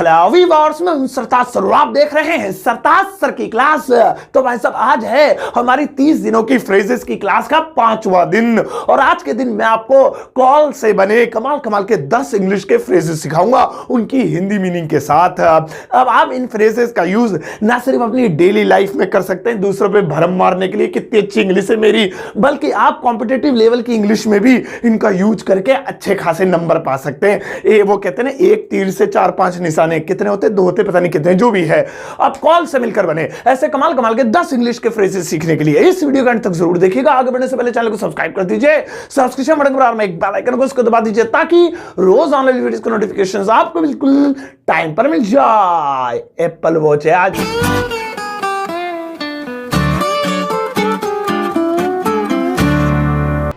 Hello viewers, मैं हूं सरताज sir. आप देख रहे हैं सरताज सर की क्लास। तो भाई साहब, आज है हमारी 30 दिनों की फ्रेजेस की क्लास का 5वां दिन और आज के दिन मैं आपको कॉल से बने कमाल कमाल के 10 इंग्लिश के फ्रेजेस सिखाऊंगा, उनकी हिंदी मीनिंग के साथ। अब आप इन फ्रेजेस का यूज ना सिर्फ अपनी डेली लाइफ में कर सकते हैं दूसरों पे भरम मारने के लिए कितनी अच्छी इंग्लिश है मेरी, बल्कि आप कॉम्पिटिटिव लेवल की इंग्लिश में भी इनका यूज करके अच्छे खासे नंबर पा सकते हैं। वो कहते हैं ना, एक तीर से 4-5 निशाने, कितने होते, 2 होते, पता नहीं कितने, जो भी है। आप कॉल से मिलकर बने ऐसे कमाल कमाल के 10 इंग्लिश के फ्रेजेस सीखने के लिए इस वीडियो का अंत तक जरूर देखिएगा। आगे बढ़ने से पहले चैनल को सब्सक्राइब कर दीजिए, सब्सक्रिप्शन बटन पर में एक बेल आइकन को उसको दबा दीजिए ताकि रोज आने वाली वीडियोस के नोटिफिकेशंस आपको बिल्कुल टाइम पर मिल जाए। एप्पल वॉच है आज।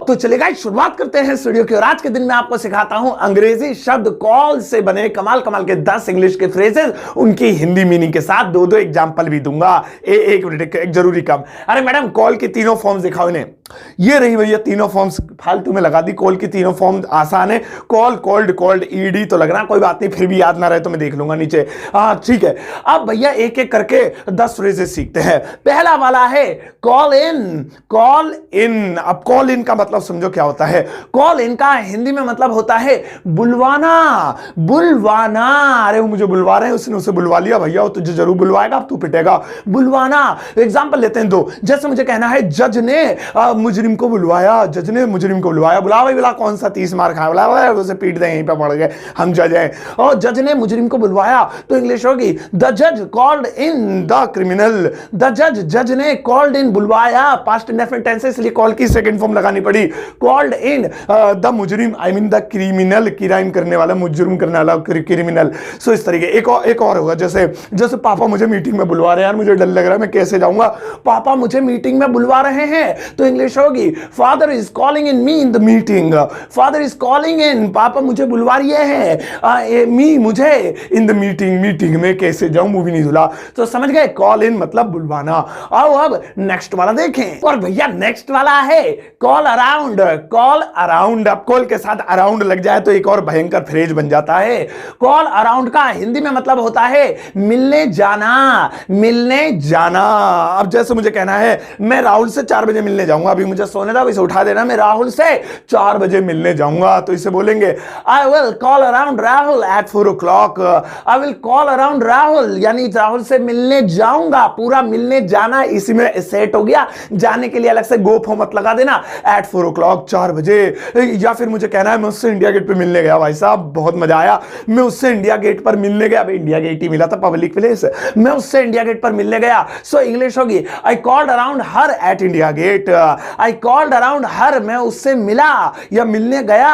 तो चलेगा, शुरुआत करते हैं इस वीडियो की। और आज के दिन मैं आपको सिखाता हूं अंग्रेजी शब्द कॉल से बने कमाल कमाल के 10 इंग्लिश के फ्रेजेस, उनकी हिंदी मीनिंग के साथ 2-2 एग्जांपल भी दूंगा। एक मिनट, एक जरूरी काम। अरे मैडम, कॉल की तीनों फॉर्म्स दिखाओ इन्हें। ये रही भैया तीनों फॉर्म्स, फालतू में लगा दी। कॉल की तीनों फॉर्म आसान है। कॉल, कॉल्ड, कॉल्ड, ईडी तो लग रहा, कोई बात नहीं, फिर भी याद ना रहे तो मैं देख लूंगा नीचे। हाँ ठीक है। अब भैया एक एक करके 10 फ्रेजेस सीखते हैं। पहला वाला है कॉल इन। कॉल इन, अब कॉल इन का मतलब समझो क्या होता है। कॉल इन का हिंदी में मतलब होता है बुलवाना। बुलवाना, अरे वो मुझे बुलवा रहे हैं, उसने उसे बुलवा लिया, भैया वो तुझे जरूर बुलवाएगा, अब तू पिटेगा। बुलवाना। एग्जांपल लेते हैं 2। जैसे मुझे कहना है जज ने मुजरिम को बुलवाया। जज ने मुजरिम को बुलवाया। बुला भाई, बुला, कौन सा 30 मार खाया, बुला उसे पीट दे, यहीं पे पड़ गए, हम जज हैं। और जज ने मुजरिम को बुलवाया तो इंग्लिश होगी द जज called in the criminal. The जज, जज ने कॉल्ड इन, बुलवाया, पास्ट इंडेफिनिट टेंस है इसलिए कॉल की सेकंड फॉर्म लगानी पड़ी। कॉल्ड इन द मुजरिम, I mean the criminal, crime करने वाला, मुजरिम करने वाला, क्रिमिनल। सो इस तरीके एक और होगा, जैसे पापा मुझे मीटिंग में बुलवा रहे हैं, यार मुझे डर लग रहा है, मैं कैसे जाऊंगा। पापा मुझे मीटिंग में बुलवा रहे हैं तो इंग्लिश होगी father is calling in me in the meeting. Father is calling in, पापा मुझे बुलवा रहे हैं, मी, मुझे, इन द मीटिंग, मीटिंग में कैसे जाऊं, मुंह भी नहीं धुला। तो समझ गए, कॉल इन मतलब बुलवाना। आओ अब नेक्स्ट वाला देखें। और भैया नेक्स्ट वाला है कॉल अराउंड। कॉल अराउंड, अब कॉल के साथ अराउंड लग जाए तो एक और भयंकर फ्रेज बन जाता है। कॉल अराउंड का हिंदी में मतलब होता है मिलने जाना। मिलने जाना। अब जैसे मुझे कहना है मैं राहुल से 4 बजे मिलने जाऊंगा, अभी मुझे सोने दो, इसे उठा देना, मैं राहुल से 4 बजे मिलने जाऊंगा, तो इसे बोलेंगे I will call around Rahul at 4 o'clock। I will call around Rahul, यानी राहुल से मिलने जाऊंगा। पूरा मिलने जाना इसी में सेट हो गया। जाने के लिए अलग से गो फो मत लगा देना, एट 4 o'clock, 4 बजे। या फिर मुझे कहना है मैं उससे इंडिया गेट पे मिलने गया, भाई साहब बहुत मजा आया, मैं उससे इंडिया गेट पर मिलने गया। भाई इंडिया गेट ही मिला था, पब्लिक प्लेस, मैं उससे इंडिया गेट पर मिलने गया। सो इंग्लिश होगी I called around her at India Gate. I called around her, मैं उससे मिला या मिलने गया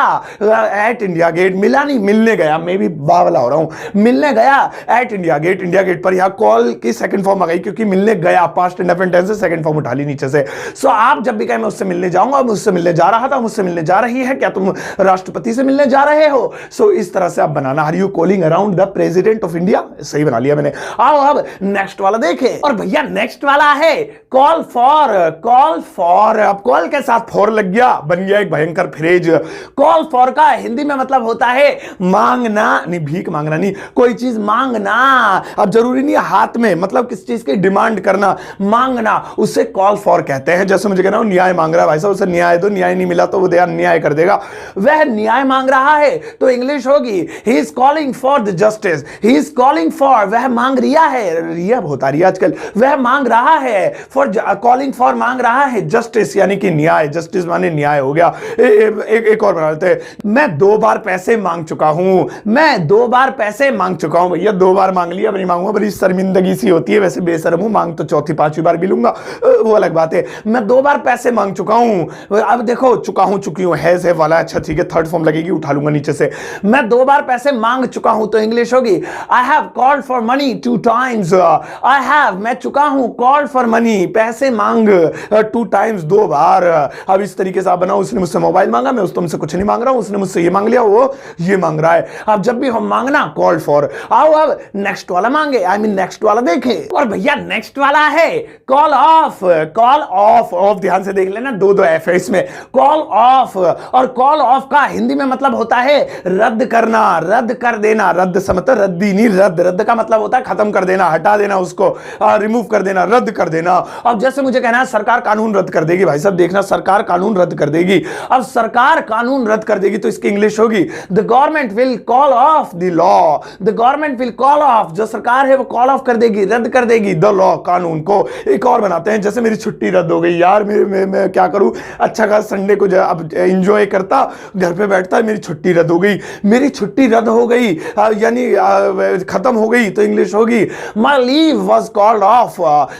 एट इंडिया गेट। मिला नहीं, मिलने गया, मैं भी बावला हो रहा हूं। मिलने गया at India Gate. India Gate पर, यहां कॉल की सेकंड फॉर्म आ गई क्योंकि मिलने गया, पास्ट इंडेफिनिट टेंस से सेकंड फॉर्म उठा ली नीचे से। सो आप जब भी कहें मैं उससे मिलने जाऊंगा, मैं उससे मिलने जा रहा था, मुझसे मिलने जा रही है, क्या तुम राष्ट्रपति से मिलने जा रहे हो। सो इस तरह से आप बनाना, are you calling around the president of India. सही बना लिया मैंने। आओ अब नेक्स्ट वाला देखें। और भैया नेक्स्ट वाला है कॉल फॉर। कॉल फॉर, अब कॉल के साथ फॉर लग गया, बन गया एक भयंकर फ्रेज। कॉल फॉर का हिंदी में मतलब होता है मांगना, नहीं भीख मांगना नहीं, कोई चीज मांगना। अब जरूरी नहीं हाथ में, मतलब किस चीज की डिमांड करना, मांगना, उससे कॉल फॉर कहते हैं। जैसे मुझे कहना हो न्याय मांग रहा है, भाई साहब उसे न्याय दो, न्याय नहीं मिला तो वो न्याय कर देगा, वह न्याय मांग रहा है, तो इंग्लिश होगी he is calling for the justice. He is calling for, वह मांग रिया है, रिया बहुत आ रही है आजकल, वह मांग रहा है, फॉर कॉलिंग फॉर मांग रहा है जस्टिस, यानी कि न्याय। जस्टिस माने न्याय हो गया। एक और बना लेते हैं, मैं 2 बार पैसे मांग चुका हूं। मैं 2 बार पैसे मांग चुका हूं। भैया 2 बार मांग लिया, अब नहीं मांगूंगा, बड़ी शर्मिंदगी सी होती है, वैसे बेशर्म हूं, मांग तो 4थी 5वीं बार भी लूंगा, वो अलग बात है। मैं 2 बार पैसे मांग चुका हूं। अब देखो चुका हूं, चुकी हूं, है वाला, अच्छा ठीक है, थर्ड फॉर्म लगेगी, उठा लूंगा नीचे से। मैं 2 बार पैसे मांग चुका हूं तो इंग्लिश होगी I have called for money 2 times। I have, मैं चुका हूं, कॉल्ड फॉर मनी, पैसे मांग 2 times, 2 2 बार। अब इस तरीके से आप बनाओ, उसने मुझसे मोबाइल मांगा, मैं तुमसे कुछ नहीं मांग रहा हूं, उसने मुझसे ये मांग लिया, वो ये मांग रहा है। अब जब भी हम मांगना कॉल फॉर, आओ अब नेक्स्ट वाला मांगे, आई मीन नेक्स्ट वाला देखें। और भैया नेक्स्ट वाला है call of. Call of, of ध्यान से देख लेना, 2 एफ है इसमें। कॉल ऑफ, और कॉल ऑफ का हिंदी में मतलब होता है रद्द करना, रद्द कर देना। रद्द से मतलब रद्दी नहीं, रद्द, रद्द का मतलब होता है खत्म कर देना, हटा देना उसको, रिमूव कर देना, रद्द कर देना। अब जैसे मुझे कहना है सरकार कानून रद्द कर देगी, भाई साहब देखना सरकार कानून रद्द कर देगी। अब सरकार कानून रद्द कर देगी तो इसकी इंग्लिश होगी the government will call of the law. The government will call of, जो सरकार है वो कॉल ऑफ कर देगी, रद्द कर देगी द लॉ, कानून को। एक और बनाते हैं, जैसे मेरी छुट्टी रद्द हो गई यार, मैं क्या करूं, अच्छा खास संडे को अब एंजॉय करता, घर पे बैठता, मेरी छुट्टी रद्द हो गई। मेरी छुट्टी रद्द हो गई यानी खत्म हो गई तो इंग्लिश होगी my leave was called off.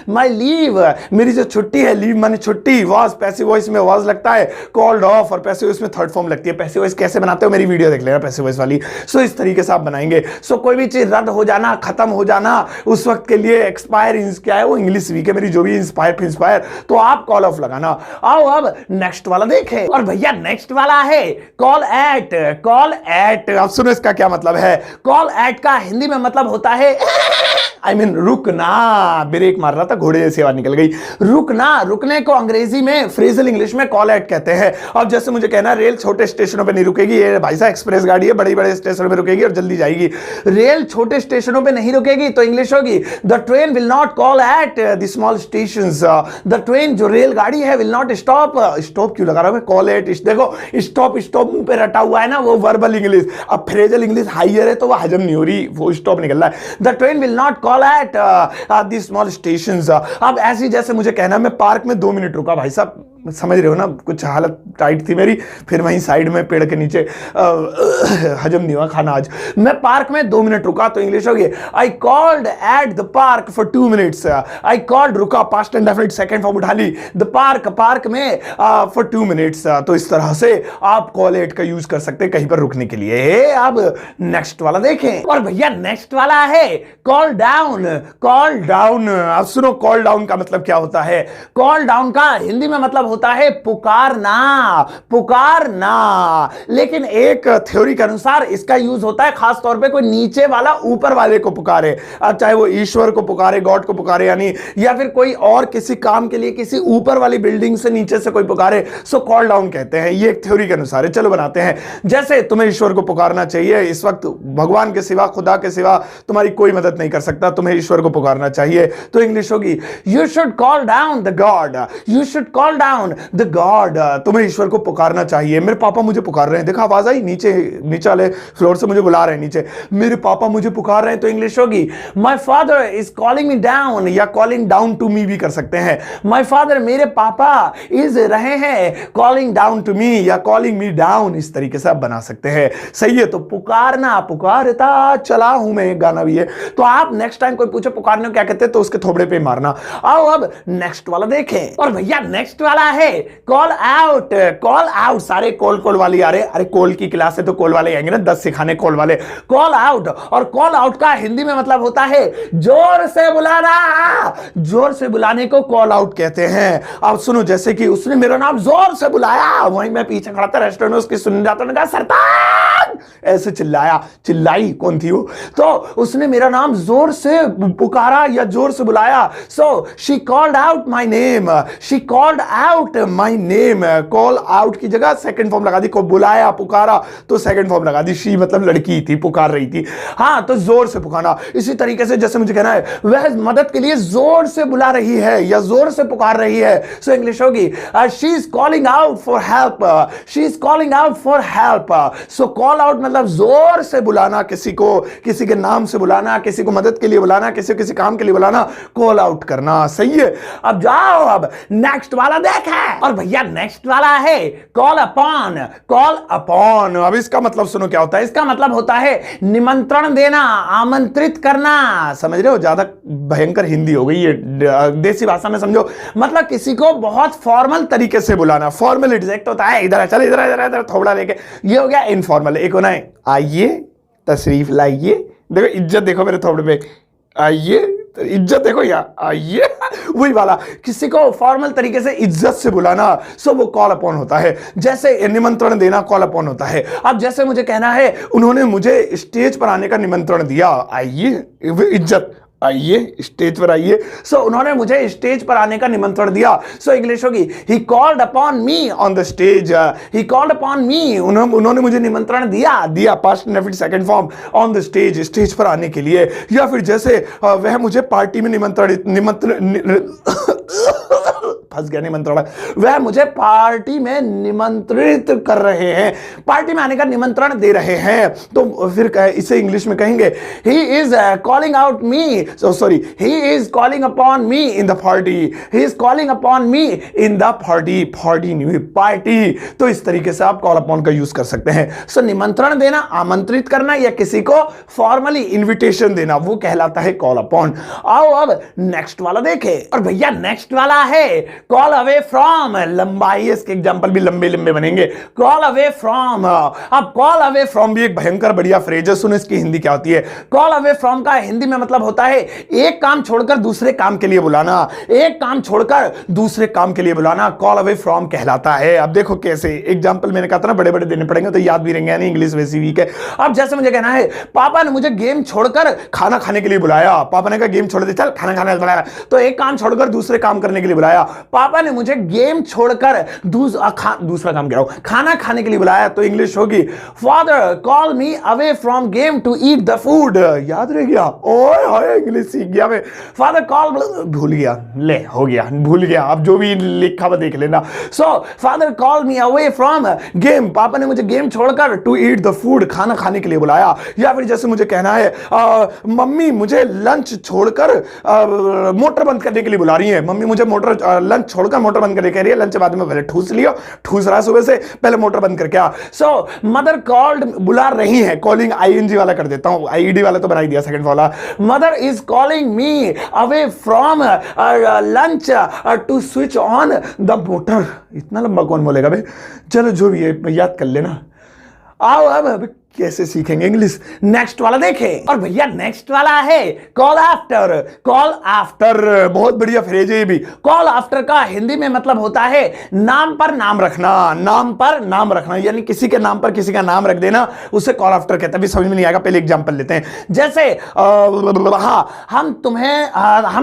My leave, मेरी जो छुट्टी है, लीव माने छुट्टी, वॉज पैसिव वॉइस में वॉज लगता है, कॉल्ड ऑफ और पैसिव वॉइस में थर्ड फॉर्म लगती है। पैसिव वॉइस कैसे बनाते हो मेरी वीडियो देख लेना पैसिव वॉइस वाली। सो इस तरीके से आप बनाएंगे। सो कोई भी चीज रद्द हो जाना, खत्म हो जाना, उस वक्त के लिए एक्सपायर क्या है, वो इंग्लिश वीक है मेरी, जो भी इंस्पायर तो आप कॉल ऑफ लगाना। आओ अब नेक्स्ट वाला देखें। और भैया नेक्स्ट वाला है कॉल एट। कॉल एट, अब सुनो इसका क्या मतलब है। कॉल एट का हिंदी में मतलब होता है आई मीन रुकना। ब्रेक मार रहा था, घोड़े जैसी आवाज निकल गई। रुकना, रुकने को अंग्रेजी में, फ्रेजल इंग्लिश में कॉल एट कहते हैं। अब जैसे मुझे कहना रेल छोटे स्टेशनों पे नहीं रुकेगी, ये भाई साहब एक्सप्रेस गाड़ी है, बड़े बड़े स्टेशनों पे रुकेगी और जल्दी जाएगी। रेल छोटे स्टेशनों पे नहीं रुकेगी तो इंग्लिश होगी the train will not call at the small stations. The train, जो रेलगाड़ी है, विल नॉट स्टॉप। स्टॉप क्यों लगा रहा हूं, कॉल एट। देखो स्टॉप, स्टॉप मुंह पे रटा हुआ है ना, वो वर्बल इंग्लिश। अब फ्रेजल इंग्लिश हाइयर है तो वो हजम नहीं हो रही, वो स्टॉप निकल रहा है। The train will not call at the small stations. अब ऐसी जैसे मुझे कहना, मैं पार्क में 2 मिनट रुका, भाई साहब समझ रहे हो ना, कुछ हालत टाइट थी मेरी, फिर वहीं साइड में पेड़ के नीचे हजम नहीं हुआ खाना आज। मैं पार्क में 2 मिनट रुका तो इंग्लिश होगी I called at the park for 2 minutes. I called, रुका, past indefinite second form उठा ली, द पार्क, पार्क में फॉर 2 मिनट्स। तो इस तरह से आप कॉल एट का यूज कर सकते हैं कहीं पर रुकने के लिए। अब नेक्स्ट वाला देखें। और भैया नेक्स्ट वाला है कॉल डाउन। कॉल डाउन, अब सुनो कॉल डाउन का मतलब क्या होता है। कॉल डाउन का हिंदी में मतलब होता है पुकारना, पुकारना। लेकिन एक थ्योरी के अनुसार इसका यूज होता है खास तौर पे कोई नीचे वाला ऊपर वाले को पुकारे, अब चाहे वो ईश्वर को पुकारे, गॉड को पुकारे यानी, या फिर कोई और किसी काम के लिए किसी ऊपर वाली बिल्डिंग से नीचे से कोई पुकारे, सो कॉल डाउन कहते हैं। ये एक थ्योरी के अनुसार है। चलो बनाते हैं। जैसे तुम्हें ईश्वर को पुकारना चाहिए, इस वक्त भगवान के सिवा, खुदा के सिवा तुम्हारी कोई मदद नहीं कर सकता, तुम्हें ईश्वर को पुकारना चाहिए, तो इंग्लिश होगी you should call down the God. You should call down the God, तुम्हें ईश्वर को पुकारना चाहिए। मेरे पापा मुझे पुकार रहे हैं, देखा आवाज आई, नीचे नीचे वाले फ्लोर से मुझे बुला रहे हैं नीचे, मेरे पापा मुझे पुकार रहे हैं, तो इंग्लिश होगी my father is calling me down, या कॉलिंग डाउन टू मी भी कर सकते हैं। माय फादर, मेरे पापा, इज रहे हैं कॉलिंग डाउन टू मी, या कॉलिंग मी डाउन, इस तरीके से आप बना सकते हैं। सही है। तो पुकारना, पुकारता चला हूं मैं, गाना भी है। तो आप नेक्स्ट टाइम कोई पूछे पुकारने को क्या कहते हैं तो उसके थोबड़े पे मारना। आओ अब नेक्स्ट वाला देखें। और भैया नेक्स्ट वाला है कॉल आउट। कॉल आउट, सारे कॉल वाली आ रहे, अरे कॉल की क्लास है तो कॉल वाले आएंगे ना, 10 सिखाने कॉल वाले। कॉल आउट, और कॉल आउट का हिंदी में मतलब होता है जोर से बुलाना। जोर से बुलाने को कॉल आउट कहते हैं। अब सुनो, जैसे कि उसने मेरा नाम जोर से बुलाया, वहीं मैं पीछे खड़ा था रेस्टोरेंट में, उसकी सुन जाता, ने कहा सरताज, ऐसे चिल्लाया, चिल्लाई कौन थी वो, तो उसने मेरा नाम जोर से पुकारा या जोर से बुलाया। So she called out my name, she called out my name. Call out की जगह सेकंड फॉर्म लगा दी, को बुलाया, पुकारा, तो सेकंड फॉर्म लगा दी। शी मतलब लड़की थी, पुकार रही थी। हाँ, तो जोर से पुकारना। इसी तरीके से जैसे मुझे कहना है वह मदद के लिए जोर से बुला रही है या जोर से पुकार रही है, सो इंग्लिश होगी she is calling out for help, she is calling out for help. So call out मतलब जोर से बुलाना किसी को, किसी के नाम से बुलाना, किसी को मदद के लिए बुलाना, किसी काम के लिए बुलाना, कॉल आउट करना। सही है। अब जाओ, अब नेक्स्ट वाला देखा। और भैया नेक्स्ट वाला है कॉल अपॉन। कॉल अपॉन, अब इसका मतलब सुनो क्या होता है। इसका मतलब होता है निमंत्रण देना, आमंत्रित करना। समझ रहे हो, ज्यादा भयंकर हिंदी हो गई ये, देसी भाषा में समझो, मतलब किसी को बहुत फॉर्मल तरीके से बुलाना। फॉर्मल एग्जैक्ट होता है इधर चल, इधर इधर इधर थोड़ा लेके, ये हो गया इनफॉर्मल। एक होना है आइए, तशरीफ लाइए, देखो इज्जत देखो मेरे थोड़े पे, आइए, इज्जत देखो, या आइए वही वाला, किसी को फॉर्मल तरीके से इज्जत से बुलाना, सो वो कॉल अपॉन होता है। जैसे निमंत्रण देना कॉल अपॉन होता है। अब जैसे मुझे कहना है उन्होंने मुझे स्टेज पर आने का निमंत्रण दिया, आइए, इज्जत, आइए स्टेज पर आइए। सो उन्होंने मुझे स्टेज पर आने का निमंत्रण दिया। सो इंग्लिश होगी he called upon me on the stage, he called upon मी, उन्होंने मुझे निमंत्रण दिया past indefinite second form, on the stage, stage पर आने के लिए। या फिर जैसे वह मुझे पार्टी में फंस गया निमंत्रण, वह मुझे पार्टी में निमंत्रित कर रहे हैं, पार्टी में आने का निमंत्रण दे रहे हैं। तो फिर इसे इंग्लिश में कहेंगे he is calling out me, sorry, he is calling upon me in the party, he is calling upon me in the party, party नहीं, पार्टी। तो इस तरीके से आप कॉल अपॉन का यूज कर सकते हैं। सो निमंत्रण देना, आमंत्रित करना या किसी को फॉर्मली इन्विटेशन देना, वो कहलाता है कॉल अपॉन। आओ अब नेक्स्ट वाला देखें, और भैया नेक्स्ट वाला है कॉल अवे फ्रॉम। लंबाई इसके एग्जांपल भी लंबे लंबे बनेंगे। कॉल अवे फ्रॉम, अब कॉल अवे फ्रॉम भी एक भयंकर बढ़िया फ्रेज है, सुनो इसकी हिंदी क्या होती है। कॉल अवे फ्रॉम का हिंदी में मतलब होता है एक काम छोड़कर दूसरे काम के लिए बुलाना, एक काम छोड़कर दूसरे काम के लिए बुलाना, कॉल अवे फ्रॉम कहलाता है। अब देखो कैसे, एग्जांपल मैंने कहा था ना बड़े बड़े देने पड़ेंगे तो याद भी रहेंगे, यानी इंग्लिश वैसी वीक है। अब जैसे मुझे कहना है पापा ने मुझे गेम छोड़कर खाना खाने के लिए बुलाया, पापा ने कहा गेम छोड़ दे, चल खाना खाने बुलाया, तो एक काम छोड़कर दूसरे काम करने के लिए बुलाया। पापा ने मुझे गेम छोड़कर दूसरा काम कह रहा हूं, खाना खाने के लिए बुलाया, तो इंग्लिश होगी father call me away from game to eat the food. याद रह गया, ओए होए इंग्लिश सीख गया मैं। फादर कॉल, भूल गया, ले हो गया, भूल गया, अब जो भी लिखा हुआ देख लेना। So father call me away from game, पापा ने मुझे गेम छोड़कर टू ईट द फूड, खाना खाने के लिए बुलाया। या फिर जैसे मुझे कहना है मम्मी मुझे लंच छोड़कर मोटर बंद करने के लिए बुला रही है, मम्मी मुझे लंच छोड़कर मोटर बंद करने कह रही है, लंच बाद में पहले ठूस लियो, ठूस रहा सुबह से, पहले मोटर बंद करके आ। सो मदर कॉल्ड, बुला रही है, कॉलिंग आईएनजी वाला कर देता हूं, आईडी वाला तो बना ही दिया सेकंड वाला। Mother is calling me away from lunch to switch on the motor. इतना लंबा कौन बोलेगा भाई, चलो जो भी है याद कर लेना। आओ अब कैसे सीखेंगे इंग्लिश। नेक्स्ट वाला देखें, और भैया नेक्स्ट वाला है कॉल आफ्टर। कॉल आफ्टर बहुत बढ़िया फ्रेज है ये भी। कॉल आफ्टर का हिंदी में मतलब होता है नाम पर नाम रखना, नाम पर नाम रखना, यानी किसी के नाम पर किसी का नाम रख देना, उसे कॉल आफ्टर कहते हैं। समझ में नहीं आएगा, पहले एग्जांपल लेते हैं। जैसे हम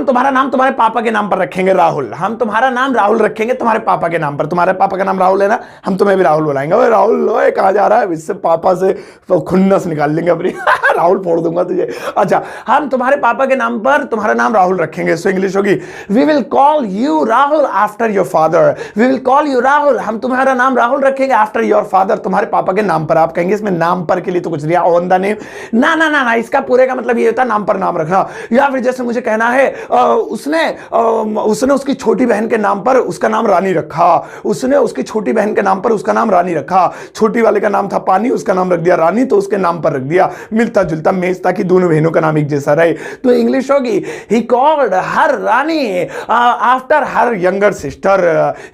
तुम्हारा नाम तुम्हारे पापा के नाम पर रखेंगे राहुल, हम तुम्हारा नाम राहुल रखेंगे तुम्हारे पापा के नाम पर। तुम्हारे पापा का नाम राहुल है ना, हम तुम्हें भी राहुल बुलाएंगे। ओए राहुल, ओए कहां जा रहा है, इससे पापा से तो खुन्नस निकाल लेंगे अपनी राहुल फोड़ दूंगा तुझे। अच्छा, हम तुम्हारे पापा के नाम पर तुम्हारा नाम राहुल रखेंगे, सो इंग्लिश होगी we will call you Rahul after your father. We will call you Rahul, हम तुम्हारा नाम राहुल रखेंगे आफ्टर योर फादर, तुम्हारे पापा के नाम पर। आप कहेंगे इसमें नाम पर के लिए तो कुछ दिया ऑन द नेम, ना ना ना ना, इसका पूरे का मतलब ये होता है नाम पर नाम रखना। या फिर जैसे मुझे कहना है उसने उसकी छोटी बहन के नाम पर उसका नाम रानी रखा, उसने उसकी छोटी बहन के नाम पर उसका नाम रानी रखा। छोटी वाले का नाम था पानी, उसका नाम रख दिया रानी, तो उसके नाम पर रख दिया मिलता जुलता मैच, ताकि दोनों बहनों का नाम एक जैसा रहे। तो इंग्लिश होगी he called her Rani after her younger sister.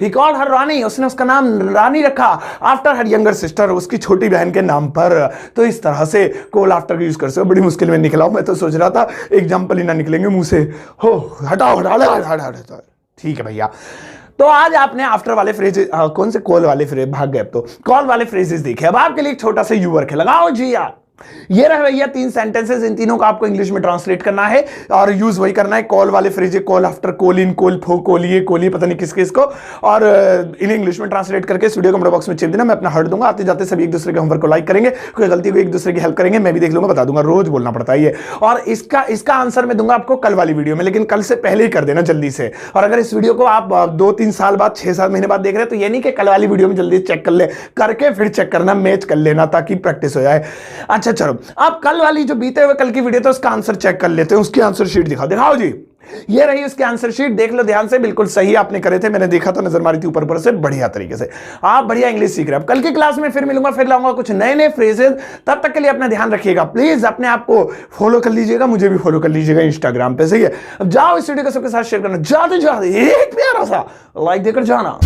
He called her Rani, उसने उसका नाम रानी रखा आफ्टर हर यंगर सिस्टर, उसकी छोटी बहन के नाम पर। तो इस तरह से कॉल आफ्टर का यूज कर सकते हो। बड़ी मुश्किल में निकला हूं, मैं तो सोच रहा था एग्जाम्पल ही ना निकलेंगे मुंह से। हो हटाओ हटाओ, ठीक है भैया। तो आज आपने आफ्टर वाले फ्रेजेस, कौन से कॉल वाले फ्रेज भाग गए, अब तो कॉल वाले फ्रेजेस देखे। अब आपके लिए एक छोटा सा यूवर्क है, लगाओ जी यार। ये रहे भैया 3 सेंटेंसेस, इन तीनों को आपको इंग्लिश में ट्रांसलेट करना है और यूज वही करना है। कॉल वाले phrase, call after, call in, call for, कॉलिए, पता नहीं किस को, और इन्हें इंग्लिश में ट्रांसलेट करके वीडियो कमेंट बॉक्स में चिप देना, मैं अपना हट दूंगा। आते जाते सभी एक दूसरे के होमवर्क को लाइक करेंगे, कोई गलती को एक दूसरे की हेल्प करेंगे, मैं भी देख लूंगा, बता दूंगा। रोज बोलना पड़ता है ये, और इसका आंसर मैं दूंगा आपको कल वाली वीडियो में, लेकिन कल से पहले ही कर देना जल्दी से। और अगर इस वीडियो को आप 2-3 साल बाद, 6-7 महीने बाद देख रहे हैं, तो ये नहीं कि कल वाली वीडियो में जल्दी चेक कर ले, करके फिर चेक करना, मैच कर लेना, ताकि प्रैक्टिस हो जाए। अच्छा चलो, अब कल वाली जो बीते हुए कल की वीडियो तो उसका आंसर चेक कर लेते हैं। उसकी आंसर शीट दिखाओ जी। ये रही उसकी आंसर शीट, देख लो ध्यान से, बिल्कुल सही आपने करे थे, मैंने देखा तो नजर मारी थी ऊपर से, बढ़िया तरीके से आप बढ़िया इंग्लिश सीख रहे हैं। अब कल की क्लास में फिर मिलूंगा, फिर लाऊंगा कुछ नए नए फ्रेजेस। तब तक के लिए अपना ध्यान रखिएगा, प्लीज अपने आप को फॉलो कर लीजिएगा, मुझे भी फॉलो कर लीजिएगा इंस्टाग्राम पे, सही है। अब जाओ इस वीडियो को सबके साथ शेयर करना, जाते जाते एक प्यारा सा लाइक देकर जाना।